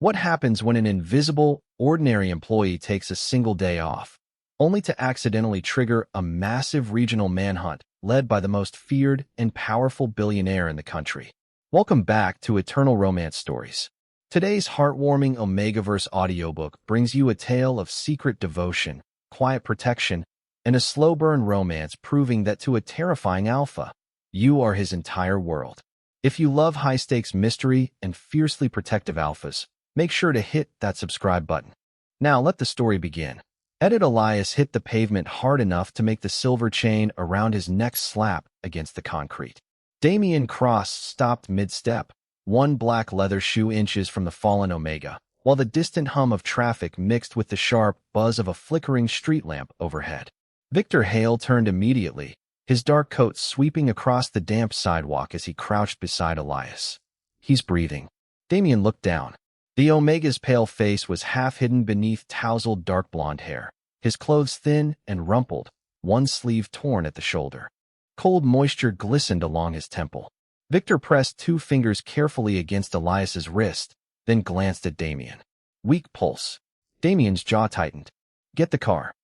What happens when an invisible, ordinary employee takes a single day off, only to accidentally trigger a massive regional manhunt led by the most feared and powerful billionaire in the country? Welcome back to Eternal Romance Stories. Today's heartwarming Omegaverse audiobook brings you a tale of secret devotion, quiet protection, and a slow-burn romance proving that to a terrifying alpha, you are his entire world. If you love high-stakes mystery and fiercely protective alphas, make sure to hit that subscribe button. Now let the story begin. Elias hit the pavement hard enough to make the silver chain around his neck slap against the concrete. Damian stopped mid-step, one black leather shoe inches from the fallen Omega, while the distant hum of traffic mixed with the sharp buzz of a flickering street lamp overhead. Victor Hale turned immediately, his dark coat sweeping across the damp sidewalk as he crouched beside Elias. He's breathing. Damian looked down. The Omega's pale face was half hidden beneath tousled dark blonde hair, his clothes thin and rumpled, one sleeve torn at the shoulder. Cold moisture glistened along his temple. Victor pressed two fingers carefully against Elias's wrist, then glanced at Damian. Weak pulse. Damian's jaw tightened. Get the car.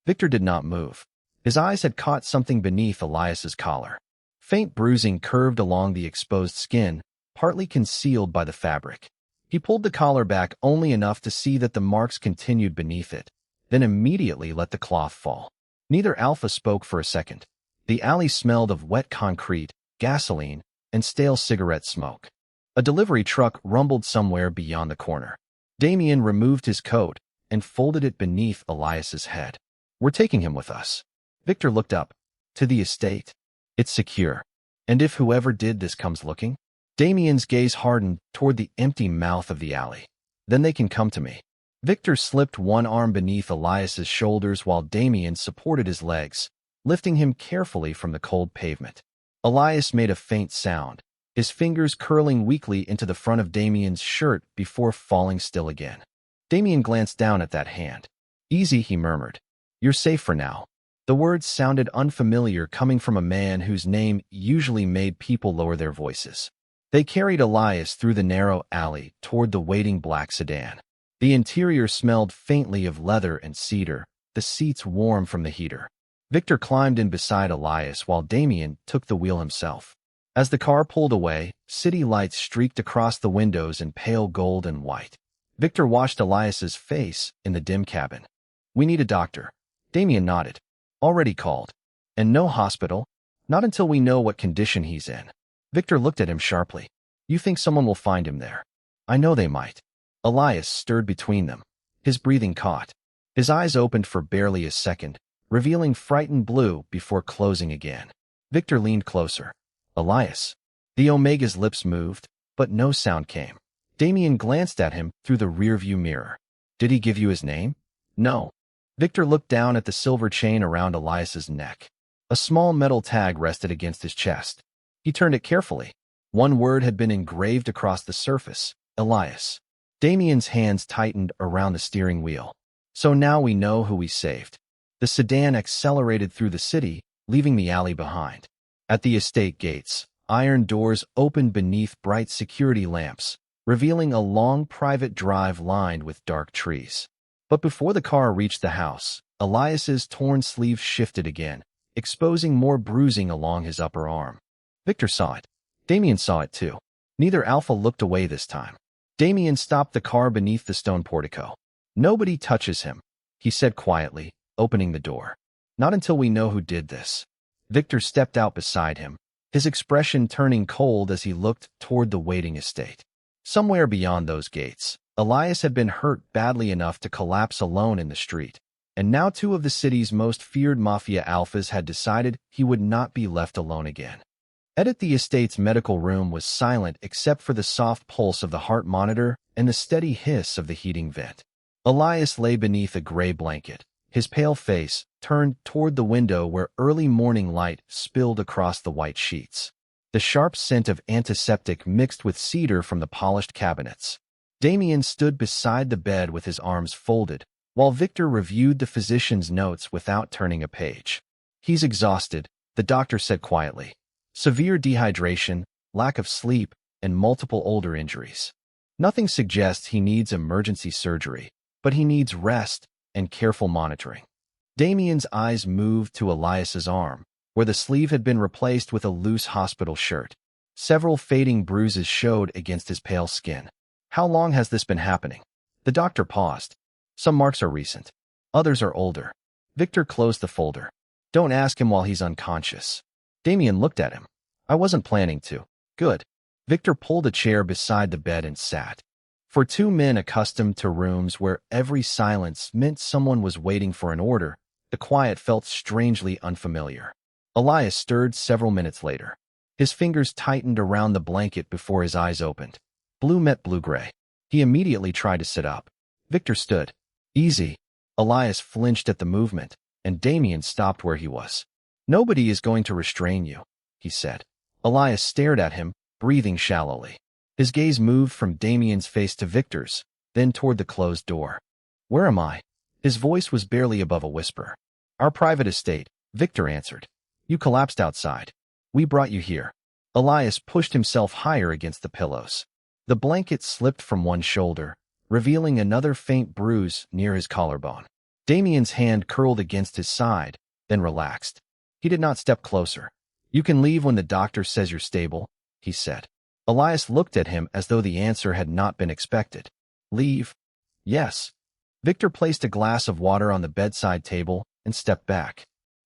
Victor did not move. His eyes had caught something beneath Elias's collar. Faint bruising curved along the exposed skin, partly concealed by the fabric. He pulled the collar back only enough to see that the marks continued beneath it, then immediately let the cloth fall. Neither alpha spoke for a second. The alley smelled of wet concrete, gasoline, and stale cigarette smoke. A delivery truck rumbled somewhere beyond the corner. Damian removed his coat and folded it beneath Elias's head. We're taking him with us. Victor looked up. To the estate. It's secure. And if whoever did this comes looking? Damian's gaze hardened toward the empty mouth of the alley. Then they can come to me. Victor slipped one arm beneath Elias's shoulders while Damian supported his legs, lifting him carefully from the cold pavement. Elias made a faint sound, his fingers curling weakly into the front of Damian's shirt before falling still again. Damian glanced down at that hand. Easy, he murmured. You're safe for now. The words sounded unfamiliar coming from a man whose name usually made people lower their voices. They carried Elias through the narrow alley toward the waiting black sedan. The interior smelled faintly of leather and cedar, the seats warm from the heater. Victor climbed in beside Elias while Damian took the wheel himself. As the car pulled away, city lights streaked across the windows in pale gold and white. Victor watched Elias's face in the dim cabin. We need a doctor. Damian nodded. Already called. And no hospital? Not until we know what condition he's in. Victor looked at him sharply. You think someone will find him there? I know they might. Elias stirred between them. His breathing caught. His eyes opened for barely a second, revealing frightened blue before closing again. Victor leaned closer. Elias. The Omega's lips moved, but no sound came. Damian glanced at him through the rearview mirror. Did he give you his name? No. Victor looked down at the silver chain around Elias's neck. A small metal tag rested against his chest. He turned it carefully. One word had been engraved across the surface. Elias. Damian's hands tightened around the steering wheel. So now we know who we saved. The sedan accelerated through the city, leaving the alley behind. At the estate gates, iron doors opened beneath bright security lamps, revealing a long private drive lined with dark trees. But before the car reached the house, Elias's torn sleeve shifted again, exposing more bruising along his upper arm. Victor saw it. Damian saw it too. Neither alpha looked away this time. Damian stopped the car beneath the stone portico. Nobody touches him, he said quietly, opening the door. Not until we know who did this. Victor stepped out beside him, his expression turning cold as he looked toward the waiting estate. Somewhere beyond those gates, Elias had been hurt badly enough to collapse alone in the street, and now two of the city's most feared Mafia Alphas had decided he would not be left alone again. The estate's medical room was silent except for the soft pulse of the heart monitor and the steady hiss of the heating vent. Elias lay beneath a gray blanket, his pale face turned toward the window where early morning light spilled across the white sheets. The sharp scent of antiseptic mixed with cedar from the polished cabinets. Damian stood beside the bed with his arms folded, while Victor reviewed the physician's notes without turning a page. He's exhausted, the doctor said quietly. Severe dehydration, lack of sleep, and multiple older injuries. Nothing suggests he needs emergency surgery, but he needs rest and careful monitoring. Damian's eyes moved to Elias's arm, where the sleeve had been replaced with a loose hospital shirt. Several fading bruises showed against his pale skin. How long has this been happening? The doctor paused. Some marks are recent. Others are older. Victor closed the folder. Don't ask him while he's unconscious. Damian looked at him. I wasn't planning to. Good. Victor pulled a chair beside the bed and sat. For two men accustomed to rooms where every silence meant someone was waiting for an order, the quiet felt strangely unfamiliar. Elias stirred several minutes later. His fingers tightened around the blanket before his eyes opened. Blue met blue-gray. He immediately tried to sit up. Victor stood. Easy. Elias flinched at the movement, and Damian stopped where he was. Nobody is going to restrain you, he said. Elias stared at him, breathing shallowly. His gaze moved from Damian's face to Victor's, then toward the closed door. Where am I? His voice was barely above a whisper. Our private estate, Victor answered. You collapsed outside. We brought you here. Elias pushed himself higher against the pillows. The blanket slipped from one shoulder, revealing another faint bruise near his collarbone. Damian's hand curled against his side, then relaxed. He did not step closer. You can leave when the doctor says you're stable, he said. Elias looked at him as though the answer had not been expected. Leave? Yes. Victor placed a glass of water on the bedside table and stepped back.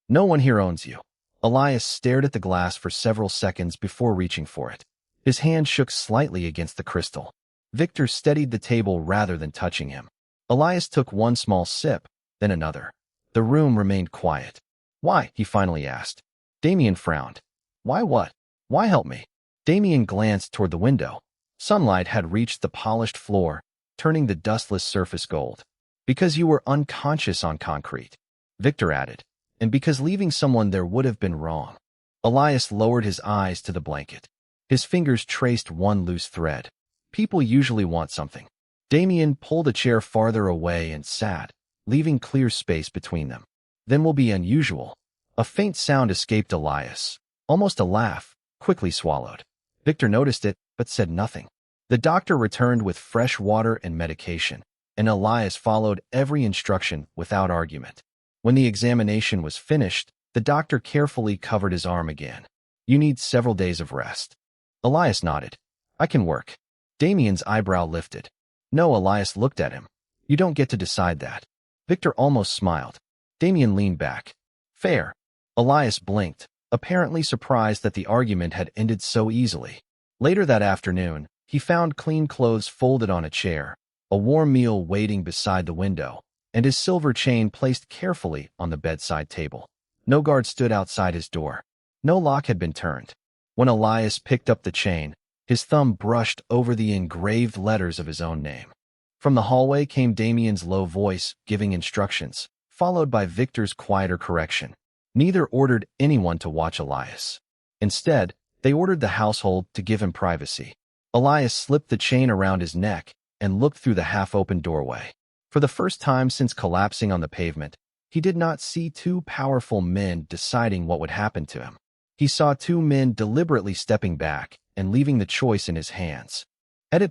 No one here owns you. Elias stared at the glass for several seconds before reaching for it. His hand shook slightly against the crystal. Victor steadied the table rather than touching him. Elias took one small sip, then another. The room remained quiet. Why? He finally asked. Damian frowned. Why what? Why help me? Damian glanced toward the window. Sunlight had reached the polished floor, turning the dustless surface gold. Because you were unconscious on concrete, Victor added, and because leaving someone there would have been wrong. Elias lowered his eyes to the blanket. His fingers traced one loose thread. People usually want something. Damian pulled a chair farther away and sat, leaving clear space between them. Then will be unusual. A faint sound escaped Elias, almost a laugh, quickly swallowed. Victor noticed it, but said nothing. The doctor returned with fresh water and medication, and Elias followed every instruction without argument. When the examination was finished, the doctor carefully covered his arm again. You need several days of rest. Elias nodded. I can work. Damian's eyebrow lifted. No, Elias looked at him. You don't get to decide that. Victor almost smiled. Damian leaned back. Fair. Elias blinked, apparently surprised that the argument had ended so easily. Later that afternoon, he found clean clothes folded on a chair, a warm meal waiting beside the window, and his silver chain placed carefully on the bedside table. No guard stood outside his door. No lock had been turned. When Elias picked up the chain, his thumb brushed over the engraved letters of his own name. From the hallway came Damian's low voice, giving instructions, followed by Victor's quieter correction. Neither ordered anyone to watch Elias. Instead, they ordered the household to give him privacy. Elias slipped the chain around his neck and looked through the half-open doorway. For the first time since collapsing on the pavement, he did not see two powerful men deciding what would happen to him. He saw two men deliberately stepping back and leaving the choice in his hands.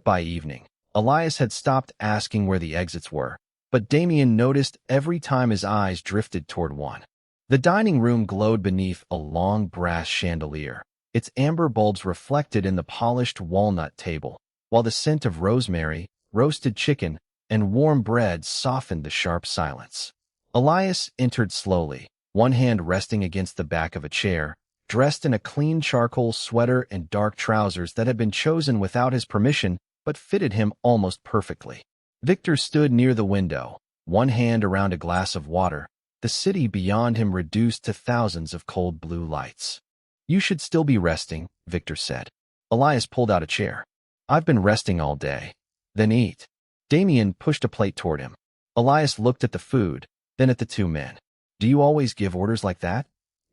By evening, Elias had stopped asking where the exits were, but Damian noticed every time his eyes drifted toward one. The dining room glowed beneath a long brass chandelier, its amber bulbs reflected in the polished walnut table, while the scent of rosemary, roasted chicken, and warm bread softened the sharp silence. Elias entered slowly, one hand resting against the back of a chair, dressed in a clean charcoal sweater and dark trousers that had been chosen without his permission but fitted him almost perfectly. Victor stood near the window, one hand around a glass of water, the city beyond him reduced to thousands of cold blue lights. You should still be resting, Victor said. Elias pulled out a chair. I've been resting all day. Then eat. Damian pushed a plate toward him. Elias looked at the food, then at the two men. Do you always give orders like that?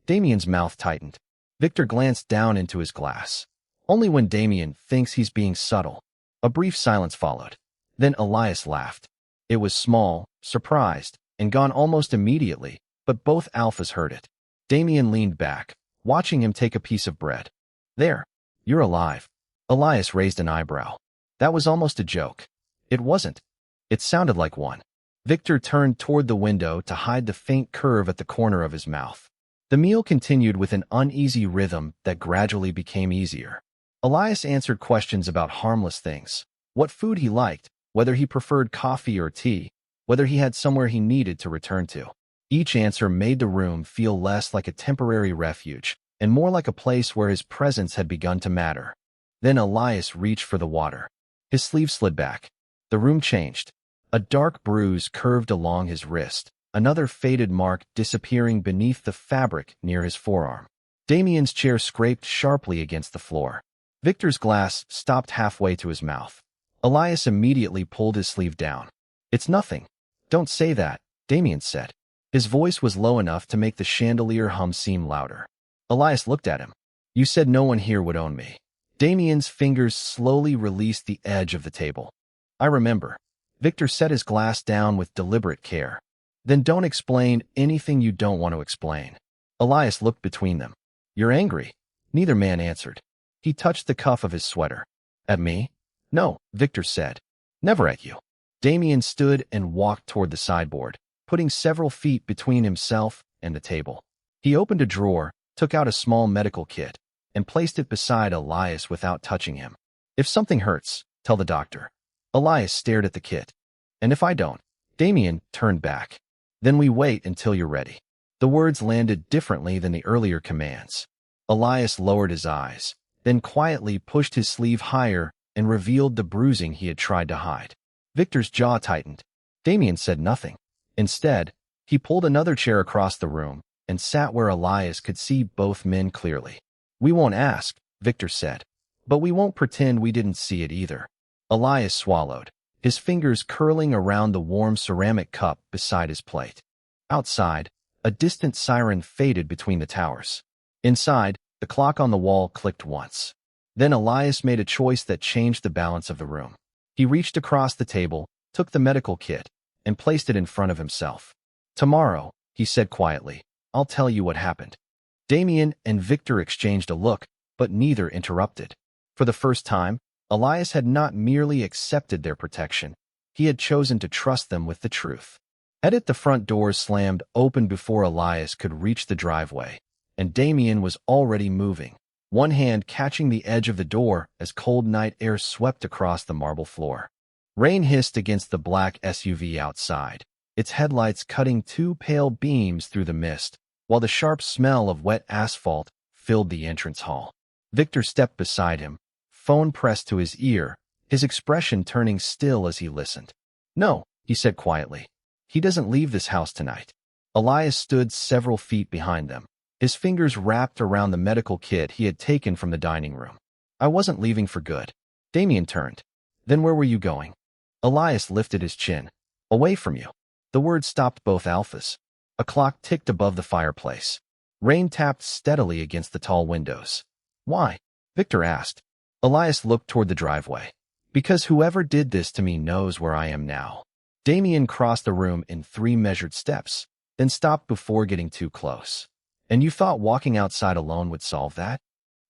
Damian's mouth tightened. Victor glanced down into his glass. Only when Damian thinks he's being subtle. A brief silence followed. Then Elias laughed. It was small, surprised, and gone almost immediately, but both Alphas heard it. Damian leaned back, watching him take a piece of bread. There. You're alive. Elias raised an eyebrow. That was almost a joke. It wasn't. It sounded like one. Victor turned toward the window to hide the faint curve at the corner of his mouth. The meal continued with an uneasy rhythm that gradually became easier. Elias answered questions about harmless things. What food he liked, whether he preferred coffee or tea, whether he had somewhere he needed to return to. Each answer made the room feel less like a temporary refuge and more like a place where his presence had begun to matter. Then Elias reached for the water. His sleeve slid back. The room changed. A dark bruise curved along his wrist, another faded mark disappearing beneath the fabric near his forearm. Damian's chair scraped sharply against the floor. Victor's glass stopped halfway to his mouth. Elias immediately pulled his sleeve down. "It's nothing. Don't say that," Damian said. His voice was low enough to make the chandelier hum seem louder. Elias looked at him. "You said no one here would own me." Damian's fingers slowly released the edge of the table. "I remember." Victor set his glass down with deliberate care. "Then don't explain anything you don't want to explain." Elias looked between them. "You're angry." Neither man answered. He touched the cuff of his sweater. "At me?" "No," Victor said. "Never at you." Damian stood and walked toward the sideboard, putting several feet between himself and the table. He opened a drawer, took out a small medical kit, and placed it beside Elias without touching him. "If something hurts, tell the doctor." Elias stared at the kit. "And if I don't?" Damian turned back. "Then we wait until you're ready." The words landed differently than the earlier commands. Elias lowered his eyes, then quietly pushed his sleeve higher and revealed the bruising he had tried to hide. Victor's jaw tightened. Damian said nothing. Instead, he pulled another chair across the room and sat where Elias could see both men clearly. "We won't ask," Victor said, "but we won't pretend we didn't see it either." Elias swallowed, his fingers curling around the warm ceramic cup beside his plate. Outside, a distant siren faded between the towers. Inside, the clock on the wall clicked once. Then Elias made a choice that changed the balance of the room. He reached across the table, took the medical kit, and placed it in front of himself. "Tomorrow," he said quietly, "I'll tell you what happened." Damian and Victor exchanged a look, but neither interrupted. For the first time, Elias had not merely accepted their protection. He had chosen to trust them with the truth. The front doors slammed open before Elias could reach the driveway, and Damian was already moving, one hand catching the edge of the door as cold night air swept across the marble floor. Rain hissed against the black SUV outside, its headlights cutting two pale beams through the mist, while the sharp smell of wet asphalt filled the entrance hall. Victor stepped beside him, phone pressed to his ear, his expression turning still as he listened. "No," he said quietly. "He doesn't leave this house tonight." Elias stood several feet behind them, his fingers wrapped around the medical kit he had taken from the dining room. "I wasn't leaving for good." Damian turned. "Then where were you going?" Elias lifted his chin. "Away from you." The word stopped both Alphas. A clock ticked above the fireplace. Rain tapped steadily against the tall windows. "Why?" Victor asked. Elias looked toward the driveway. "Because whoever did this to me knows where I am now." Damian crossed the room in 3 measured steps, then stopped before getting too close. "And you thought walking outside alone would solve that?"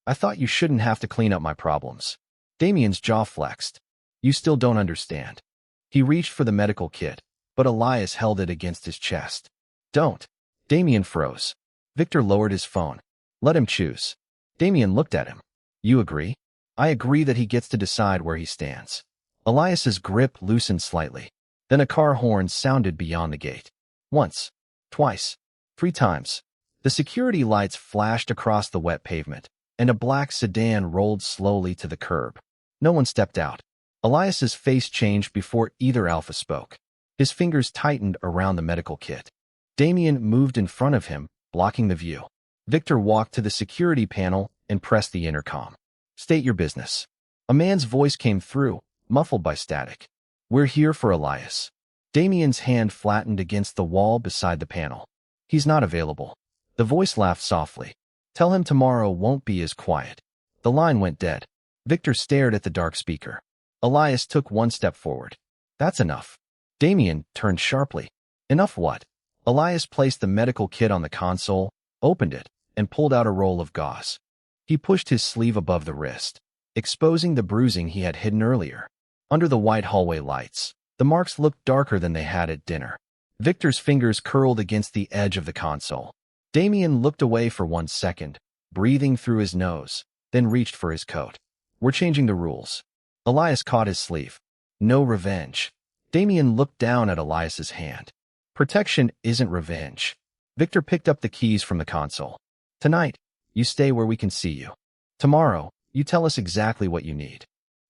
"I thought you shouldn't have to clean up my problems." Damian's jaw flexed. "You still don't understand." He reached for the medical kit, but Elias held it against his chest. "Don't." Damian froze. Victor lowered his phone. "Let him choose." Damian looked at him. "You agree?" "I agree that he gets to decide where he stands." Elias's grip loosened slightly. Then a car horn sounded beyond the gate. Once, twice, 3 times. The security lights flashed across the wet pavement, and a black sedan rolled slowly to the curb. No one stepped out. Elias's face changed before either Alpha spoke. His fingers tightened around the medical kit. Damian moved in front of him, blocking the view. Victor walked to the security panel and pressed the intercom. "State your business." A man's voice came through, muffled by static. "We're here for Elias." Damian's hand flattened against the wall beside the panel. "He's not available." The voice laughed softly. "Tell him tomorrow won't be as quiet." The line went dead. Victor stared at the dark speaker. Elias took 1 step forward. "That's enough." Damian turned sharply. "Enough what?" Elias placed the medical kit on the console, opened it, and pulled out a roll of gauze. He pushed his sleeve above the wrist, exposing the bruising he had hidden earlier. Under the white hallway lights, the marks looked darker than they had at dinner. Victor's fingers curled against the edge of the console. Damian looked away for 1 second, breathing through his nose, then reached for his coat. We're changing the rules. Elias caught his sleeve. No revenge. Damian looked down at Elias's hand. Protection isn't revenge. Victor picked up the keys from the console. Tonight, you stay where we can see you. Tomorrow, you tell us exactly what you need.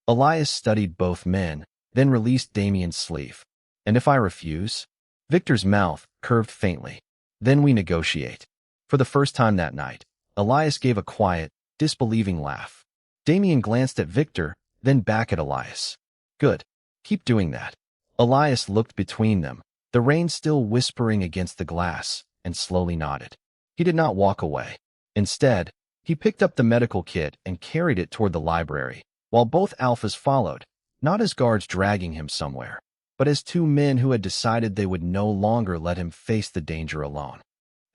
Elias studied both men, then released Damian's sleeve. And if I refuse? Victor's mouth curved faintly. Then we negotiate. For the first time that night, Elias gave a quiet, disbelieving laugh. Damian glanced at Victor, then back at Elias. Good. Keep doing that. Elias looked between them, the rain still whispering against the glass, and slowly nodded. He did not walk away. Instead, he picked up the medical kit and carried it toward the library, while both Alphas followed, not as guards dragging him somewhere, but as two men who had decided they would no longer let him face the danger alone.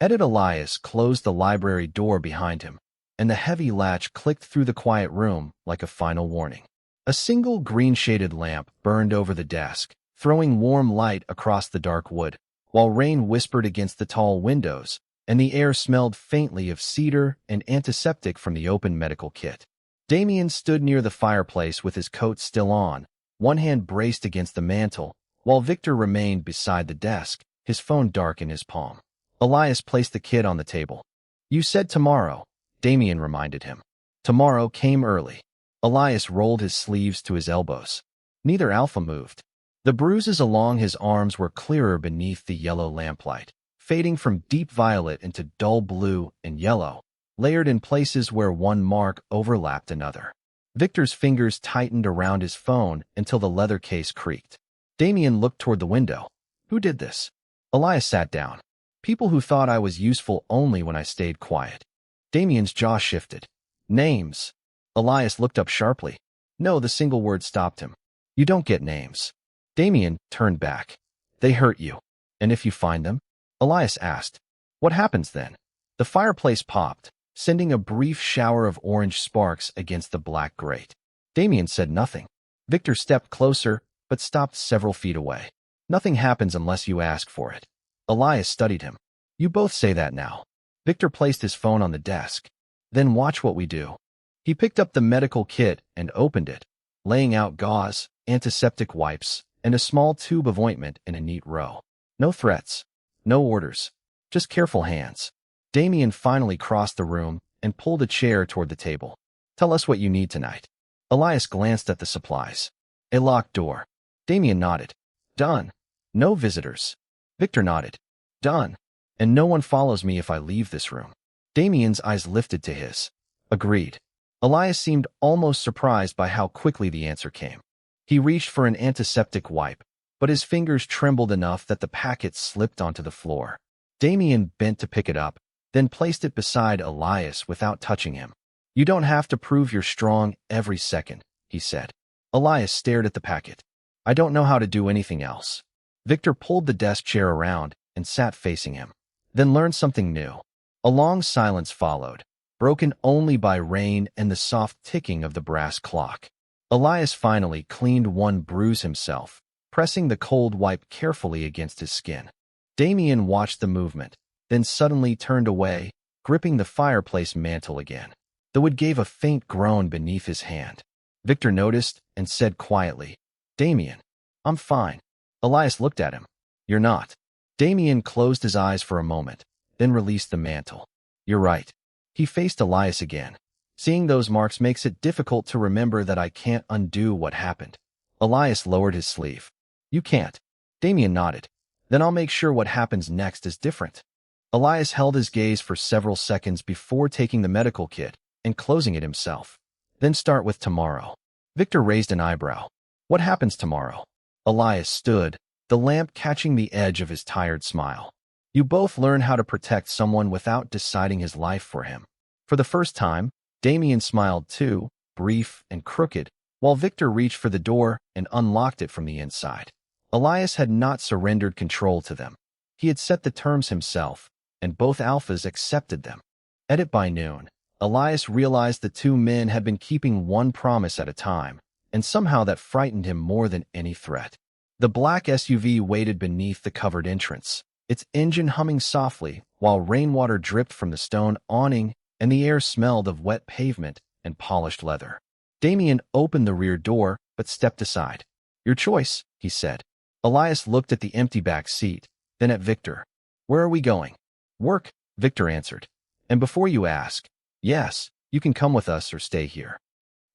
Elias closed the library door behind him, and the heavy latch clicked through the quiet room like a final warning. A single green-shaded lamp burned over the desk, throwing warm light across the dark wood, while rain whispered against the tall windows, and the air smelled faintly of cedar and antiseptic from the open medical kit. Damian stood near the fireplace with his coat still on, one hand braced against the mantel, while Victor remained beside the desk, his phone dark in his palm. Elias placed the kit on the table. You said tomorrow, Damian reminded him. Tomorrow came early. Elias rolled his sleeves to his elbows. Neither Alpha moved. The bruises along his arms were clearer beneath the yellow lamplight, fading from deep violet into dull blue and yellow, layered in places where one mark overlapped another. Victor's fingers tightened around his phone until the leather case creaked. Damian looked toward the window. Who did this? Elias sat down. People who thought I was useful only when I stayed quiet. Damian's jaw shifted. Names. Elias looked up sharply. No, the single word stopped him. You don't get names. Damian turned back. They hurt you. And if you find them? Elias asked. What happens then? The fireplace popped, sending a brief shower of orange sparks against the black grate. Damian said nothing. Victor stepped closer, but stopped several feet away. Nothing happens unless you ask for it. Elias studied him. You both say that now. Victor placed his phone on the desk. Then watch what we do. He picked up the medical kit and opened it, laying out gauze, antiseptic wipes, and a small tube of ointment in a neat row. No threats. No orders. Just careful hands. Damian finally crossed the room and pulled a chair toward the table. Tell us what you need tonight. Elias glanced at the supplies. A locked door. Damian nodded. Done. No visitors. Victor nodded. Done. And no one follows me if I leave this room. Damian's eyes lifted to his. Agreed. Elias seemed almost surprised by how quickly the answer came. He reached for an antiseptic wipe, but his fingers trembled enough that the packet slipped onto the floor. Damian bent to pick it up, then placed it beside Elias without touching him. You don't have to prove you're strong every second, he said. Elias stared at the packet. I don't know how to do anything else. Victor pulled the desk chair around and sat facing him. Then learned something new. A long silence followed, broken only by rain and the soft ticking of the brass clock. Elias finally cleaned one bruise himself, pressing the cold wipe carefully against his skin. Damian watched the movement, then suddenly turned away, gripping the fireplace mantel again. The wood gave a faint groan beneath his hand. Victor noticed and said quietly, Damian, I'm fine. Elias looked at him. You're not. Damian closed his eyes for a moment, then released the mantle. You're right. He faced Elias again. Seeing those marks makes it difficult to remember that I can't undo what happened. Elias lowered his sleeve. You can't. Damian nodded. Then I'll make sure what happens next is different. Elias held his gaze for several seconds before taking the medical kit and closing it himself. Then start with tomorrow. Victor raised an eyebrow. What happens tomorrow? Elias stood, the lamp catching the edge of his tired smile. You both learn how to protect someone without deciding his life for him. For the first time, Damian smiled too, brief and crooked, while Victor reached for the door and unlocked it from the inside. Elias had not surrendered control to them. He had set the terms himself, and both Alphas accepted them. By noon, Elias realized the two men had been keeping one promise at a time, and somehow that frightened him more than any threat. The black SUV waited beneath the covered entrance, its engine humming softly while rainwater dripped from the stone awning and the air smelled of wet pavement and polished leather. Damian opened the rear door but stepped aside. "Your choice," he said. Elias looked at the empty back seat, then at Victor. "Where are we going?" "Work," Victor answered. "And before you ask, yes, you can come with us or stay here."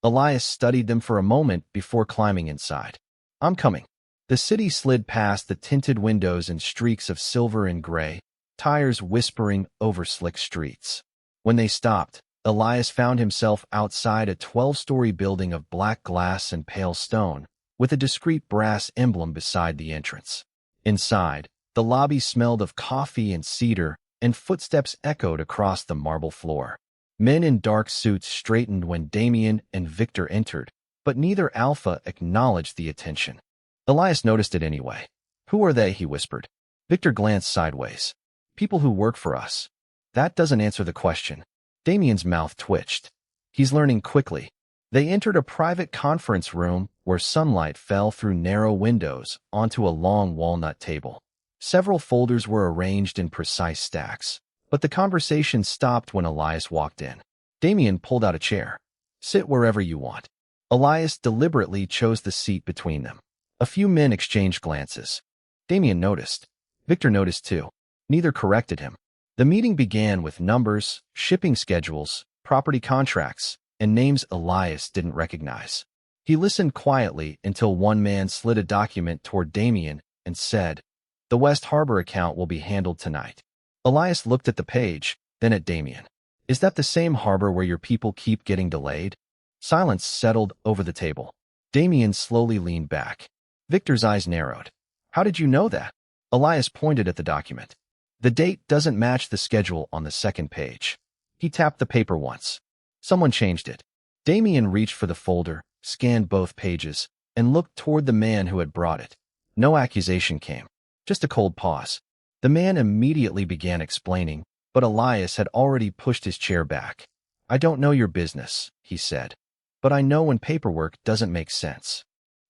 Elias studied them for a moment before climbing inside. "I'm coming." The city slid past the tinted windows in streaks of silver and gray, tires whispering over slick streets. When they stopped, Elias found himself outside a 12-story building of black glass and pale stone, with a discreet brass emblem beside the entrance. Inside, the lobby smelled of coffee and cedar, and footsteps echoed across the marble floor. Men in dark suits straightened when Damian and Victor entered, but neither Alpha acknowledged the attention. Elias noticed it anyway. "Who are they?" he whispered. Victor glanced sideways. "People who work for us." "That doesn't answer the question." Damian's mouth twitched. "He's learning quickly." They entered a private conference room where sunlight fell through narrow windows onto a long walnut table. Several folders were arranged in precise stacks, but the conversation stopped when Elias walked in. Damian pulled out a chair. "Sit wherever you want." Elias deliberately chose the seat between them. A few men exchanged glances. Damian noticed. Victor noticed too. Neither corrected him. The meeting began with numbers, shipping schedules, property contracts, and names Elias didn't recognize. He listened quietly until one man slid a document toward Damian and said, "The West Harbor account will be handled tonight." Elias looked at the page, then at Damian. "Is that the same harbor where your people keep getting delayed?" Silence settled over the table. Damian slowly leaned back. Victor's eyes narrowed. "How did you know that?" Elias pointed at the document. "The date doesn't match the schedule on the second page." He tapped the paper once. "Someone changed it." Damian reached for the folder, scanned both pages, and looked toward the man who had brought it. No accusation came, just a cold pause. The man immediately began explaining, but Elias had already pushed his chair back. "I don't know your business," he said, "but I know when paperwork doesn't make sense."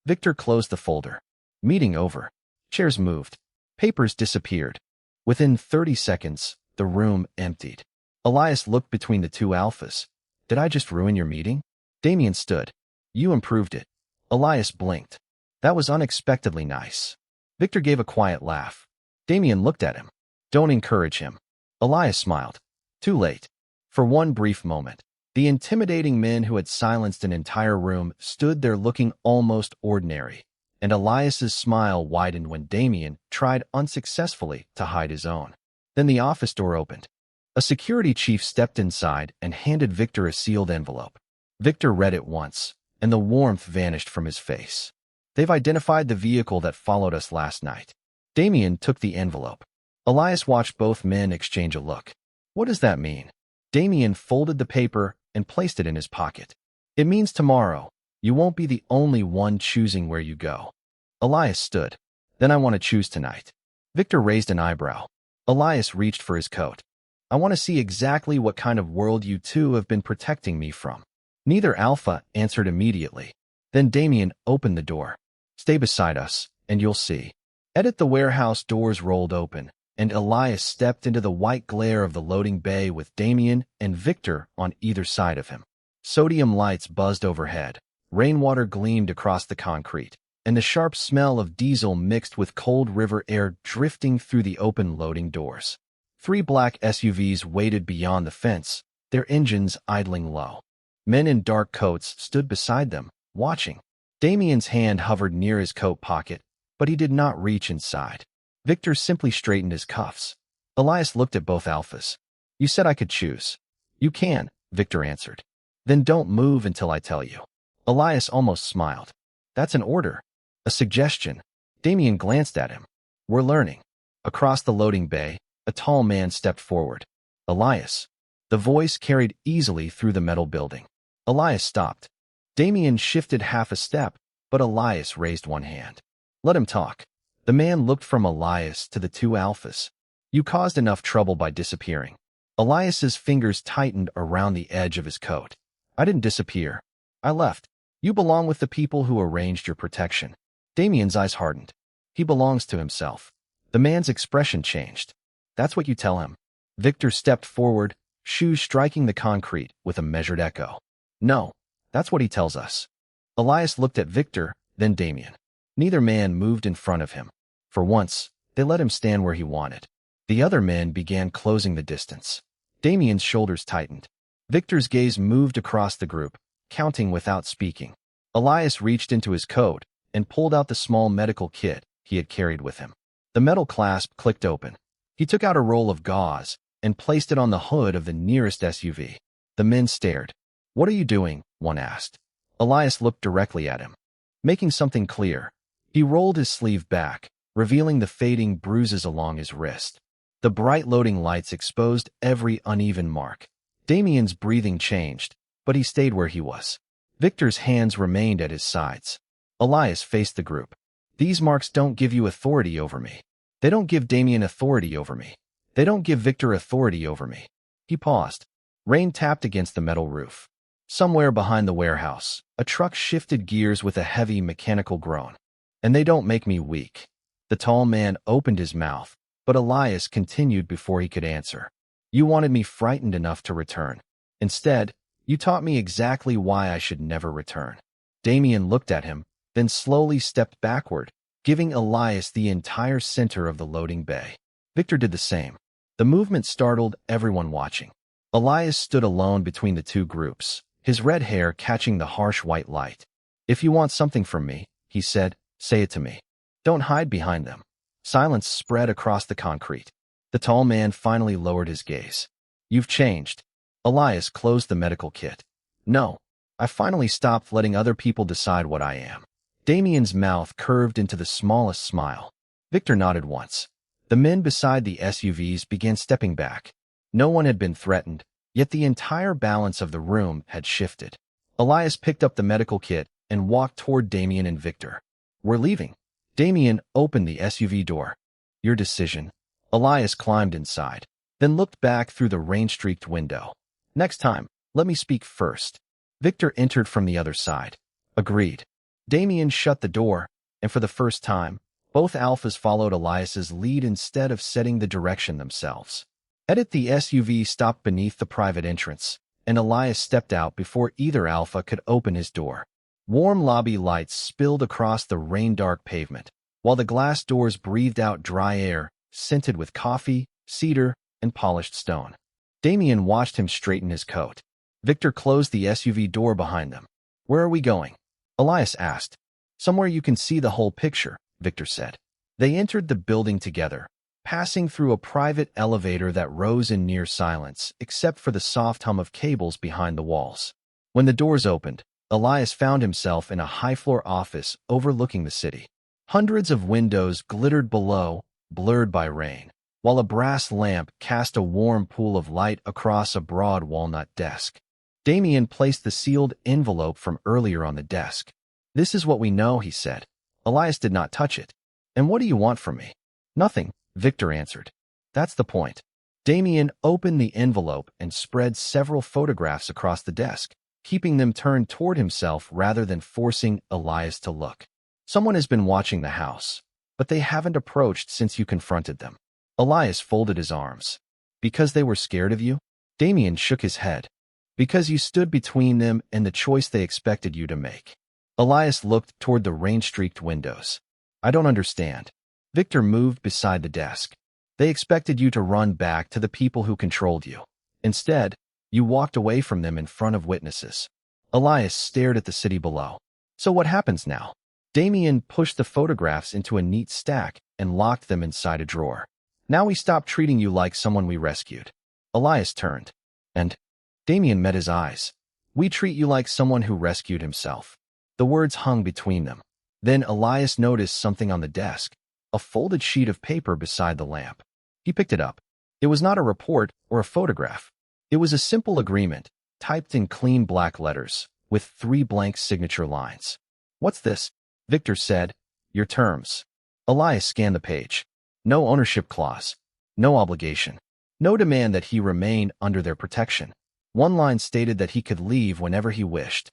Victor closed the folder. Meeting over. Chairs moved. Papers disappeared. Within 30 seconds, the room emptied. Elias looked between the two Alphas. "Did I just ruin your meeting?" Damian stood. "You improved it." Elias blinked. "That was unexpectedly nice." Victor gave a quiet laugh. Damian looked at him. "Don't encourage him." Elias smiled. Too late. For one brief moment, the intimidating men who had silenced an entire room stood there looking almost ordinary, and Elias's smile widened when Damian tried unsuccessfully to hide his own. Then the office door opened. A security chief stepped inside and handed Victor a sealed envelope. Victor read it once, and the warmth vanished from his face. "They've identified the vehicle that followed us last night." Damian took the envelope. Elias watched both men exchange a look. "What does that mean?" Damian folded the paper and placed it in his pocket. "It means tomorrow, you won't be the only one choosing where you go." Elias stood. "Then I want to choose tonight." Victor raised an eyebrow. Elias reached for his coat. "I want to see exactly what kind of world you two have been protecting me from." Neither Alpha answered immediately. Then Damian opened the door. "Stay beside us, and you'll see." At the warehouse doors rolled open, and Elias stepped into the white glare of the loading bay with Damian and Victor on either side of him. Sodium lights buzzed overhead, rainwater gleamed across the concrete, and the sharp smell of diesel mixed with cold river air drifting through the open loading doors. 3 black SUVs waited beyond the fence, their engines idling low. Men in dark coats stood beside them, watching. Damian's hand hovered near his coat pocket, but he did not reach inside. Victor simply straightened his cuffs. Elias looked at both Alphas. "You said I could choose." "You can," Victor answered. "Then don't move until I tell you." Elias almost smiled. "That's an order. A suggestion." Damian glanced at him. "We're learning." Across the loading bay, a tall man stepped forward. "Elias." The voice carried easily through the metal building. Elias stopped. Damian shifted half a step, but Elias raised one hand. "Let him talk." The man looked from Elias to the two Alphas. "You caused enough trouble by disappearing." Elias's fingers tightened around the edge of his coat. "I didn't disappear. I left." You belong with the people who arranged your protection. Damian's eyes hardened. He belongs to himself. The man's expression changed. That's what you tell him. Victor stepped forward, shoes striking the concrete with a measured echo. No, that's what he tells us. Elias looked at Victor, then Damian. Neither man moved in front of him. For once, they let him stand where he wanted. The other men began closing the distance. Damian's shoulders tightened. Victor's gaze moved across the group, counting without speaking. Elias reached into his coat and pulled out the small medical kit he had carried with him. The metal clasp clicked open. He took out a roll of gauze and placed it on the hood of the nearest SUV. The men stared. "What are you doing?" one asked. Elias looked directly at him. Making something clear. He rolled his sleeve back, revealing the fading bruises along his wrist. The bright loading lights exposed every uneven mark. Damian's breathing changed, but he stayed where he was. Victor's hands remained at his sides. Elias faced the group. "These marks don't give you authority over me. They don't give Damian authority over me. They don't give Victor authority over me." He paused. Rain tapped against the metal roof. Somewhere behind the warehouse, a truck shifted gears with a heavy mechanical groan. "And they don't make me weak." The tall man opened his mouth, but Elias continued before he could answer. "You wanted me frightened enough to return. Instead, you taught me exactly why I should never return." Damian looked at him, then slowly stepped backward, giving Elias the entire center of the loading bay. Victor did the same. The movement startled everyone watching. Elias stood alone between the two groups, his red hair catching the harsh white light. "If you want something from me," he said, "say it to me. Don't hide behind them." Silence spread across the concrete. The tall man finally lowered his gaze. "You've changed." Elias closed the medical kit. "No, I finally stopped letting other people decide what I am." Damian's mouth curved into the smallest smile. Victor nodded once. The men beside the SUVs began stepping back. No one had been threatened, yet the entire balance of the room had shifted. Elias picked up the medical kit and walked toward Damian and Victor. "We're leaving." Damian opened the SUV door. "Your decision." Elias climbed inside, then looked back through the rain-streaked window. "Next time, let me speak first." Victor entered from the other side. "Agreed." Damian shut the door, and for the first time, both Alphas followed Elias's lead instead of setting the direction themselves. The SUV stopped beneath the private entrance, and Elias stepped out before either Alpha could open his door. Warm lobby lights spilled across the rain-dark pavement, while the glass doors breathed out dry air, scented with coffee, cedar, and polished stone. Damian watched him straighten his coat. Victor closed the SUV door behind them. "Where are we going?" Elias asked. "Somewhere you can see the whole picture," Victor said. They entered the building together, passing through a private elevator that rose in near silence, except for the soft hum of cables behind the walls. When the doors opened, Elias found himself in a high-floor office overlooking the city. Hundreds of windows glittered below, blurred by rain, while a brass lamp cast a warm pool of light across a broad walnut desk. Damian placed the sealed envelope from earlier on the desk. "This is what we know," he said. Elias did not touch it. "And what do you want from me?" "Nothing," Victor answered. "That's the point." Damian opened the envelope and spread several photographs across the desk, keeping them turned toward himself rather than forcing Elias to look. "Someone has been watching the house, but they haven't approached since you confronted them." Elias folded his arms. "Because they were scared of you?" Damian shook his head. "Because you stood between them and the choice they expected you to make." Elias looked toward the rain-streaked windows. "I don't understand." Victor moved beside the desk. "They expected you to run back to the people who controlled you. Instead, you walked away from them in front of witnesses." Elias stared at the city below. "So what happens now?" Damian pushed the photographs into a neat stack and locked them inside a drawer. "Now we stop treating you like someone we rescued." Elias turned. "And?" Damian met his eyes. "We treat you like someone who rescued himself." The words hung between them. Then Elias noticed something on the desk, a folded sheet of paper beside the lamp. He picked it up. It was not a report or a photograph. It was a simple agreement, typed in clean black letters, with 3 blank signature lines. "What's this?" Victor said. "Your terms." Elias scanned the page. No ownership clause. No obligation. No demand that he remain under their protection. One line stated that he could leave whenever he wished.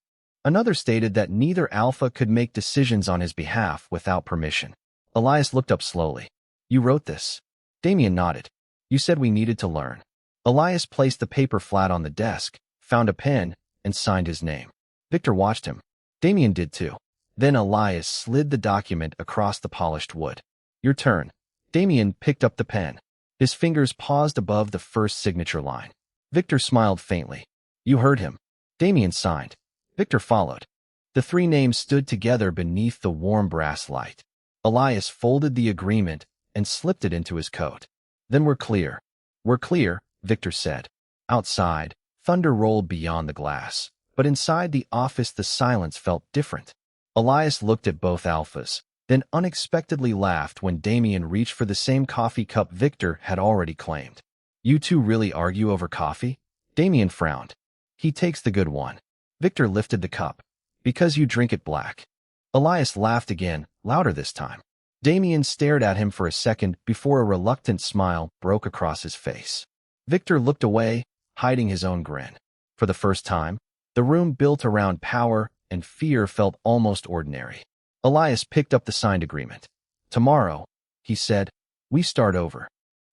Another stated that neither Alpha could make decisions on his behalf without permission. Elias looked up slowly. You wrote this? Damian nodded. You said we needed to learn. Elias placed the paper flat on the desk, found a pen, and signed his name. Victor watched him. Damian did too. Then Elias slid the document across the polished wood. Your turn. Damian picked up the pen. His fingers paused above the first signature line. Victor smiled faintly. You heard him. Damian signed. Victor followed. The three names stood together beneath the warm brass light. Elias folded the agreement and slipped it into his coat. Then we're clear. We're clear, Victor said. Outside, thunder rolled beyond the glass, but inside the office the silence felt different. Elias looked at both Alphas, then unexpectedly laughed when Damian reached for the same coffee cup Victor had already claimed. You two really argue over coffee? Damian frowned. He takes the good one. Victor lifted the cup. Because you drink it black. Elias laughed again, louder this time. Damian stared at him for a second before a reluctant smile broke across his face. Victor looked away, hiding his own grin. For the first time, the room built around power and fear felt almost ordinary. Elias picked up the signed agreement. Tomorrow, he said, we start over.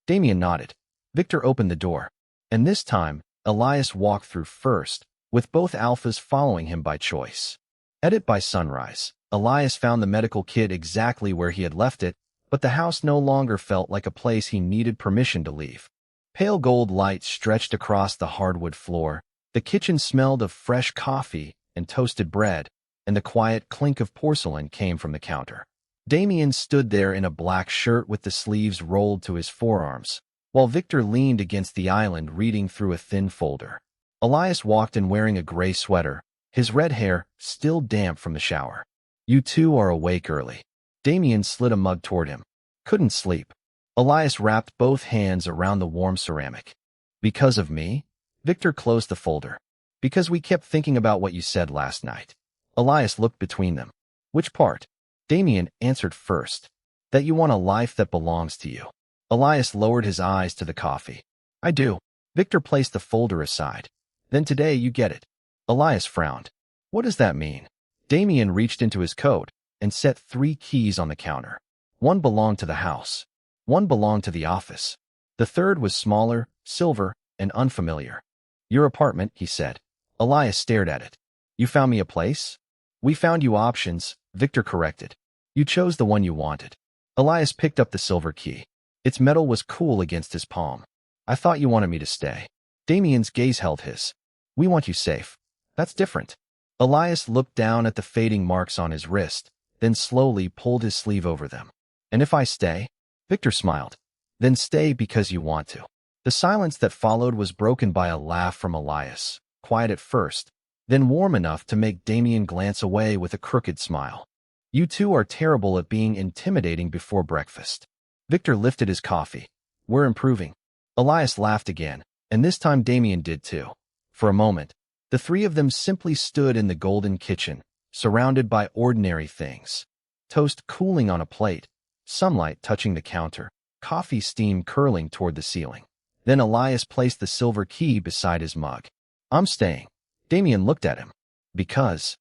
Damian nodded. Victor opened the door. And this time, Elias walked through first, with both Alphas following him by choice. Edit by sunrise. Elias found the medical kit exactly where he had left it, but the house no longer felt like a place he needed permission to leave. Pale gold light stretched across the hardwood floor. The kitchen smelled of fresh coffee and toasted bread, and the quiet clink of porcelain came from the counter. Damian stood there in a black shirt with the sleeves rolled to his forearms, while Victor leaned against the island reading through a thin folder. Elias walked in wearing a gray sweater, his red hair still damp from the shower. You two are awake early. Damian slid a mug toward him. Couldn't sleep. Elias wrapped both hands around the warm ceramic. Because of me? Victor closed the folder. Because we kept thinking about what you said last night. Elias looked between them. Which part? Damian answered first. That you want a life that belongs to you. Elias lowered his eyes to the coffee. I do. Victor placed the folder aside. Then today you get it. Elias frowned. What does that mean? Damian reached into his coat and set 3 keys on the counter. One belonged to the house. One belonged to the office. The third was smaller, silver, and unfamiliar. Your apartment, he said. Elias stared at it. You found me a place? We found you options, Victor corrected. You chose the one you wanted. Elias picked up the silver key. Its metal was cool against his palm. I thought you wanted me to stay. Damian's gaze held his. We want you safe. That's different. Elias looked down at the fading marks on his wrist, then slowly pulled his sleeve over them. And if I stay? Victor smiled. Then stay because you want to. The silence that followed was broken by a laugh from Elias, quiet at first, then warm enough to make Damian glance away with a crooked smile. You two are terrible at being intimidating before breakfast. Victor lifted his coffee. We're improving. Elias laughed again, and this time Damian did too. For a moment, the three of them simply stood in the golden kitchen, surrounded by ordinary things. Toast cooling on a plate, sunlight touching the counter, coffee steam curling toward the ceiling. Then Elias placed the silver key beside his mug. I'm staying. Damian looked at him. Because?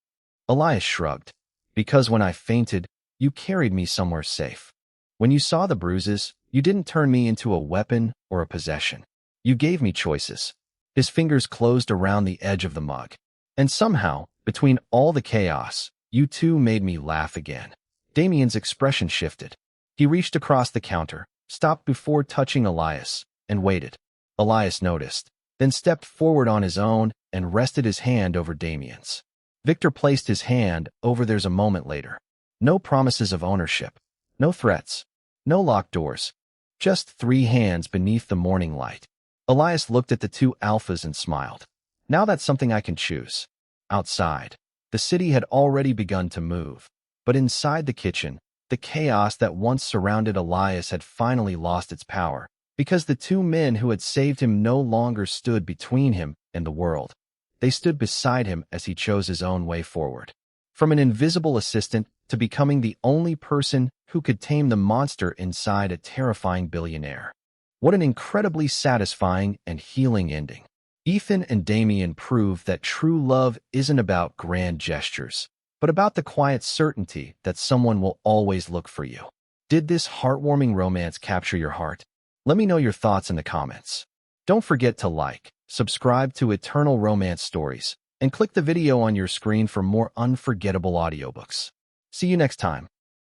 Elias shrugged. Because when I fainted, you carried me somewhere safe. When you saw the bruises, you didn't turn me into a weapon or a possession. You gave me choices. His fingers closed around the edge of the mug. And somehow, between all the chaos, you two made me laugh again. Damian's expression shifted. He reached across the counter, stopped before touching Elias, and waited. Elias noticed, then stepped forward on his own and rested his hand over Damian's. Victor placed his hand over theirs a moment later. No promises of ownership. No threats. No locked doors. Just 3 hands beneath the morning light. Elias looked at the 2 Alphas and smiled. Now that's something I can choose. Outside, the city had already begun to move. But inside the kitchen, the chaos that once surrounded Elias had finally lost its power, because the 2 men who had saved him no longer stood between him and the world. They stood beside him as he chose his own way forward. From an invisible assistant to becoming the only person who could tame the monster inside a terrifying billionaire. What an incredibly satisfying and healing ending. Ethan and Damian prove that true love isn't about grand gestures, but about the quiet certainty that someone will always look for you. Did this heartwarming romance capture your heart? Let me know your thoughts in the comments. Don't forget to like, subscribe to Eternal Romance Stories, and click the video on your screen for more unforgettable audiobooks. See you next time.